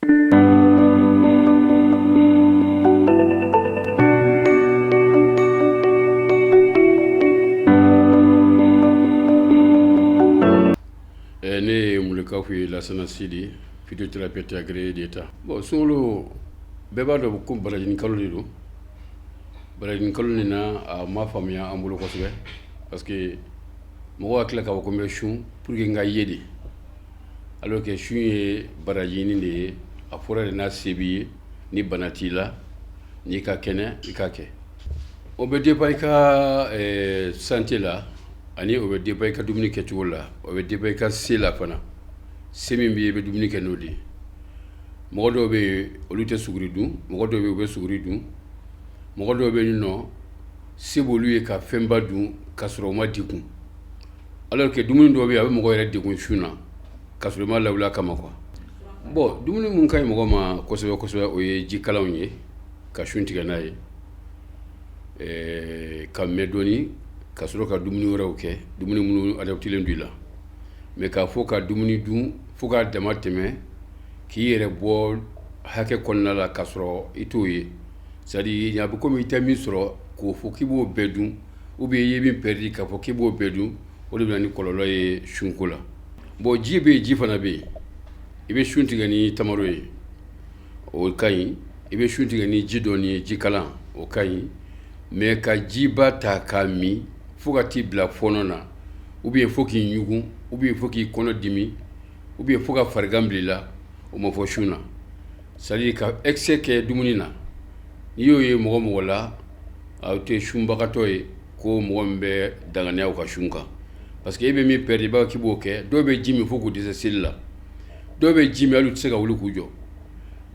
Ne mulika fu Lassana Sidi physiothérapeute agréé d'État. Bon solo beba do ko barajin kaloni do barajin kaloni na a ma famia ambulo ko sube parce que mo wa kala ka ko me chun pour que nga yedi alors que chun e barajin ni a fora na sebi ni banatila ni ka kene ni ka ke o be de ka santé la ani o be de ka dumuni ke tuola o be de ka sila fana semi bi be dumuni ke nodi mo do be olute suguri dun mo do be suguri dun mo do be no sebolu ka femba dun ka soro ma dikun alors que dumuni do be abe mo yere dikun shuna ka soro ma lawla kama quoi bon dumuni mun kay mo ma ko so o ye jikalaw nye ka shunti ga nay ka medoni ka soro ka dumuni wora ke dumuni munu adapti len dula mais ka fo ka dumuni dun fo ka dama teme ki yere bo hake konna la ka soro itoye c'est-à-dire ya bu comme itami soro ko fo ki bo bedun ou bien yebi perdi ka fo ki bo bedun o de ni kololo ye shunkola bo jibe jifana be ibe shunti gani tamaro ye o kai ibe shunti gani jidoni jikala o kai mais ka jiba ta kami fo ka ti bla fonona ou bien fo ki nyugu ou bien fo ki kono dimi ou bien fo ka fargamblila o mo fo shuna c'est-à-dire ka excès ke dumunina ni yo ye mo la a te shumba ka toy ko mo mbe dangane o ka shunka parce que ebe mi perdi ba ki boke do be jimi fo ko dise silla do be jimi alu tsega wulu kujo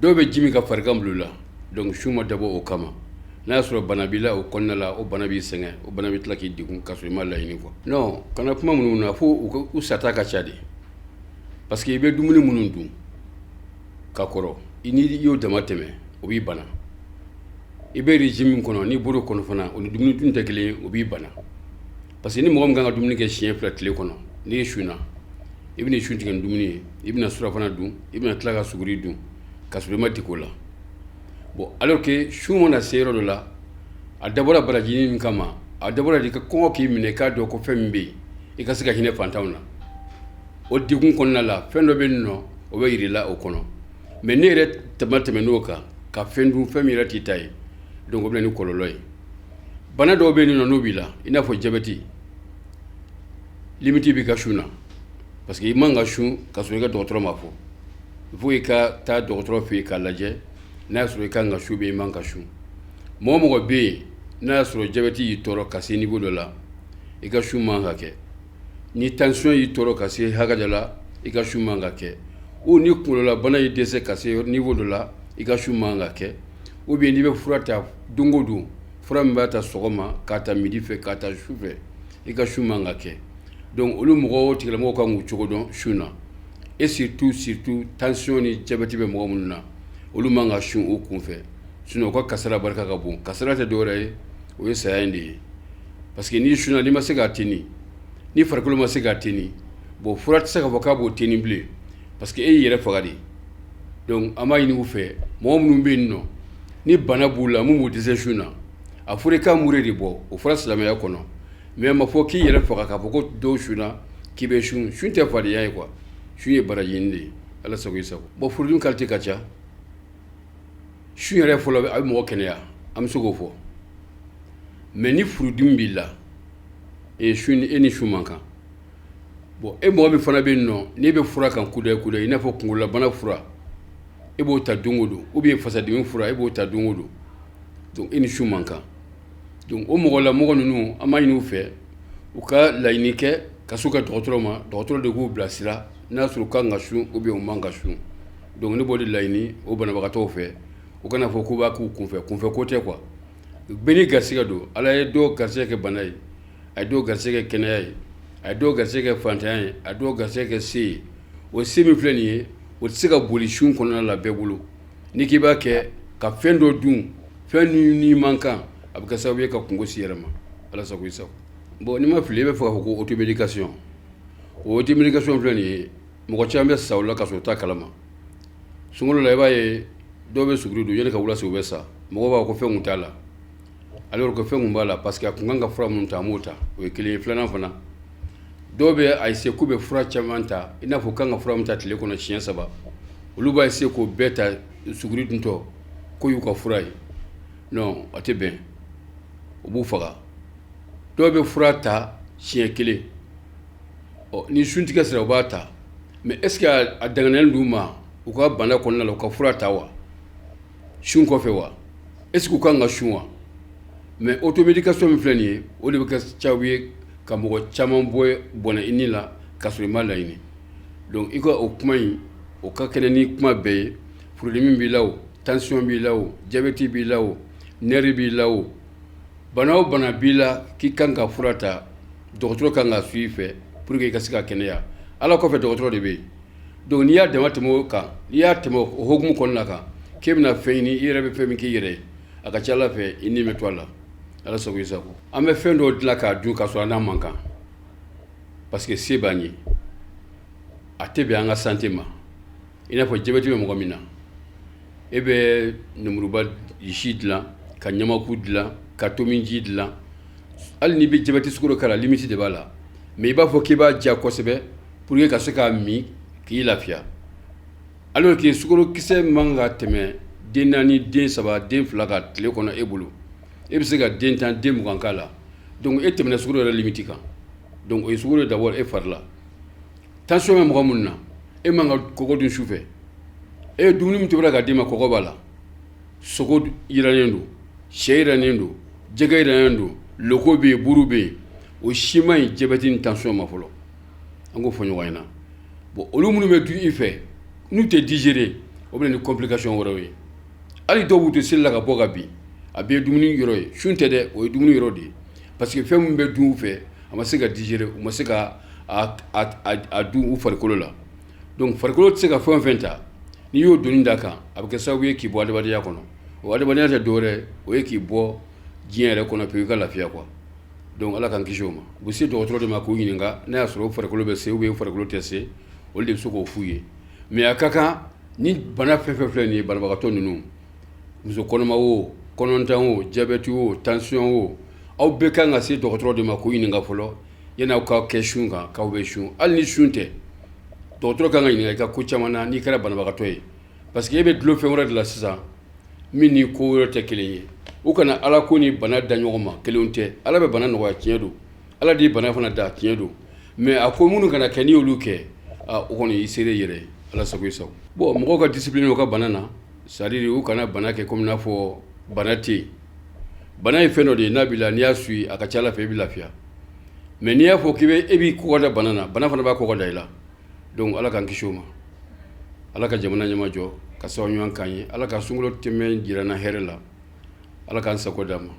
do be jimi ka fargamblula donc shuma dabo o kama na soro banabila o konnala o banabi senge o banabi tlaki digun kaso ma la yini ko non kana kuma munu na fo u sata ka chadi parce que ibe dumuni munu dun ka koro ini yo dama teme o bi bana ibe régime kono ni boro kono fana o dumuni dun tekele o bi bana parce que ni mo nganga dumuni ke chien flatle kono ni shuna ibni shunti ngan dumuni ibna sura fana dun ibna tlaka suguri dun kaso ma dikola bon alors que chuma na sero de la a dabora barajini kama a dabora di ka ko ki mine ka do ko fembe e ka sika hine fantawna o digun konna la fendo be no o be irila o kono mais ne re tamate menoka ka fendu femi rati tay donc o blani kololoy bana do be no nobila ina fo jabeti limiti bi ka shuna parce que imanga shu ka so ga docteur ma fo il ka ta docteur fi ka laje na soro ka nga shube man ka shu mo mo be na soro jabeti yi toro ka se niveau de la e ka shu man ka ke ni tension yi toro ka se haga de la e ka shu man ka ke o ni kulo la bana yi dese ka se niveau de la e ka shu man ka ke ou bien ni be furata dungodu fura mbata sogoma ka ta midi fe ka ta shufe e ka shu man ka ke donc olu mo tigala mo ka ngu chogodon shuna et surtout tension ni jabeti be mo munna olu manga shun o kunfɛ sinon ko kasara barka ka bon kasara te dore o ye saya ndi parce que ni shuna ni ma se ka teni ni farkolo ma se ka teni bon furat se ka voka bo teni blé parce que e yere fagadi donc ama yini u fɛ mo munun be no ni bana bula mu mo dise shuna afurika mure di bo o fura islamaya kono mais ma fo ki yere faga ka ko do shuna ki be shun te fadi yayi quoi shun ye barajindi ala sago isago bo furdun kalti kacha shun yɛrɛ fɔlɔ a bɛ mɔgɔ kɛnɛya an bɛ se k'o fɔ mais ni furudimi b'i la e ni shun man kan bon e mɔgɔ min fana bɛ yen nɔ n'e bɛ fura kan kudayi i n'a fɔ kunkololabana fura e b'o ta don o don ou bien fasadimi fura e b'o ta don o don donc e ni shun man kan donc o mɔgɔ la mɔgɔ ninnu an b'a ɲini u fɛ u ka laɲini kɛ ka s'u ka dɔgɔtɔrɔ ma dɔgɔtɔrɔ de k'u bilasira n'a sɔrɔ u kan ka shun ou bien u man ka shun donc ne b'o de laɲini o banabagatɔw fɛ o kana fɔ ko b'a k'u kunfɛ ko tɛ quoi beni garsiga do ala ye do garsiga kɛ bana ye a do garsiga kɛ kɛnɛya ye a do garsiga kɛ fantanya ye a do garsiga kɛ se ye o se min filɛ nin ye o tɛ se ka boli sun kɔnɔna la bɛɛ bolo ni k'i b'a kɛ ka fɛn dɔ dun fɛn ni man kan a bɛ kɛ sababu ye ka kungo si yɛrɛ ma ala sago i sago bon ni ma fili e bɛ fɛ ka fɔ ko automédication o automédication filɛ nin ye mɔgɔ caman bɛ sa o la ka sɔrɔ u t'a kalama sunkalo la i b'a ye dɔw bɛ suguri dun yanni ka wula se u bɛ sa mɔgɔw b'a fɔ ko fɛn kun t'a la alors que fɛn kun b'a la parce que a kun kan ka fura minnu ta a m'o ta o ye kelen ye filanan fana dɔw bɛ a essayer k'u bɛ fura caman ta i n'a fɔ kan ka fura min ta tile kɔnɔ siɲɛ 3 olu b'a essayer k'o bɛɛ ta suguri duntɔ ko y'u ka fura ye non a tɛ bɛn o b'u faga dɔw bɛ fura ta siɲɛ 1 ni suntigɛ sera u b'a ta mais est ce que a danganiyalen d'u ma u ka bana kɔnɔna la u ka fura ta wa sun kɔfɛ wa est ce que u kan ka sun wa mais automédication min filɛ nin ye o de bɛ kɛ sababu ye ka mɔgɔ caman bɔ bɔnɛ i ni la k'a sɔrɔ i ma laɲini donc i ka o kuma in o ka kɛnɛ ni kuma bɛɛ ye furudimi b'i la o tension b'i la o diabète b'i la o nerf b'i la o bana o bana b'i la k'i kan ka fura ta dɔgɔtɔrɔ kan ka su i fɛ pour que i ka se ka kɛnɛya ala kɔfɛ dɔgɔtɔrɔ de bɛ yen donc n'i y'a dama tɛmɛ o kan n'i y'a tɛmɛ o hokumu kɔnɔna kan k'e bɛna fɛn ɲini i yɛrɛ bɛ fɛn min k'i yɛrɛ ye a ka ca ala fɛ i ni bɛ to a la ala sago i sago an bɛ fɛn dɔw dilan k'a dun k'a sɔrɔ an n'a man kan parce que se b'an ye a tɛ bɛn an ka santé ma i n'a fɔ diabète bɛ mɔgɔ min na e bɛ nemuruba si dilan ka ɲamaku dilan ka tominji dilan hali n'i bɛ diabète sukaro k'a la limite de b'a la mais i b'a fɔ k'i b'a ja kosɛbɛ pour que ka se k'a min k'i lafiya alors que sukaro kisɛ man ka tɛmɛ den 4 den 3 den 2 ka tile kɔnɔ e bolo e bɛ se ka den 10 den 20 k'a la donc e tɛmɛna sukaro yɛrɛ limite kan donc o ye sukaro d'abord e fari la tension bɛ mɔgɔ minnu na e man ka kɔgɔ dun su fɛ e ye dumuni min tobira ka d'i ma kɔgɔ b'a la sogo jirannen don sɛ jirannen don jɛgɛ jirannen don loko bɛ yen buru bɛ yen o si ma ɲi diabète ni tension ma fɔlɔ an k'o fɔ ɲɔgɔn ɲɛna bon olu minnu bɛ dun i fɛ n'u tɛ digérer o bɛ na ni complication wɛrɛw ye hali dɔw b'u to seli la ka bɔ ka bin a bɛɛ ye dumuni yɔrɔ ye sun tɛ dɛ o ye dumuni yɔrɔ de ye parce que fɛn min bɛ dun u fɛ a ma se ka digérer u ma se ka a dun u farikolo la donc farikolo tɛ se ka fɛn o fɛn ta n'i y'o donni d'a kan a bɛ kɛ sababu ye k'i bɔ adamadenya kɔnɔ o adamadenya tɛ dɔwɛrɛ o ye k'i bɔ diɲɛ yɛrɛ kɔnɔ pewu i ka lafiya quoi donc ala k'an kisi o ma u bɛ se dɔgɔtɔrɔ de ma k'u ɲininka n'a y'a sɔrɔ o farikolo bɛ se ou bien farikolo tɛ se olu de bɛ se k'o f'u ye mais a ka kan ni bana fɛn fɛn filɛ nin ye banabagatɔ ninnu muso kɔnɔma o kɔnɔntan o diabète o tension o aw bɛɛ kan ka se dɔgɔtɔrɔ de ma k'u ɲininka fɔlɔ yanni aw ka kɛ sun kan k'aw bɛ sun hali ni sun tɛ dɔgɔtɔrɔ kan ka ɲininka i ka ko caman na n'i kɛra banabagatɔ ye parce que e bɛ dulon fɛn wɛrɛ de la sisan min ni ko wɛrɛ tɛ kelen ye u kana ala ko ni bana da ɲɔgɔn ma kelenw tɛ ala bɛ bana nɔgɔya tiɲɛ don ala de ye bana fana da tiɲɛ don mais a ko minnu kana kɛ n'i y'olu kɛ o kɔni i sera i yɛrɛ ala sago i sago bon mɔgɔw ka discipline u ka bana na c'est à dire u kana bana kɛ comme n'a fɔ bana tɛ yen bana ye fɛn dɔ de ye n'a b'i la n'i y'a suit a ka ca ala fɛ i bɛ lafiya mais n'i y'a fɔ k'i bɛ e b'i kɔkɔ da bana na bana fana b'a kɔkɔ da i la donc ala k'an kisi o ma ala ka jamana ɲɛma jɔ ka sababu ɲuman k'an ye ala ka sunkalo tɛmɛ jira n na hɛrɛ la ala k'an sago d'an ma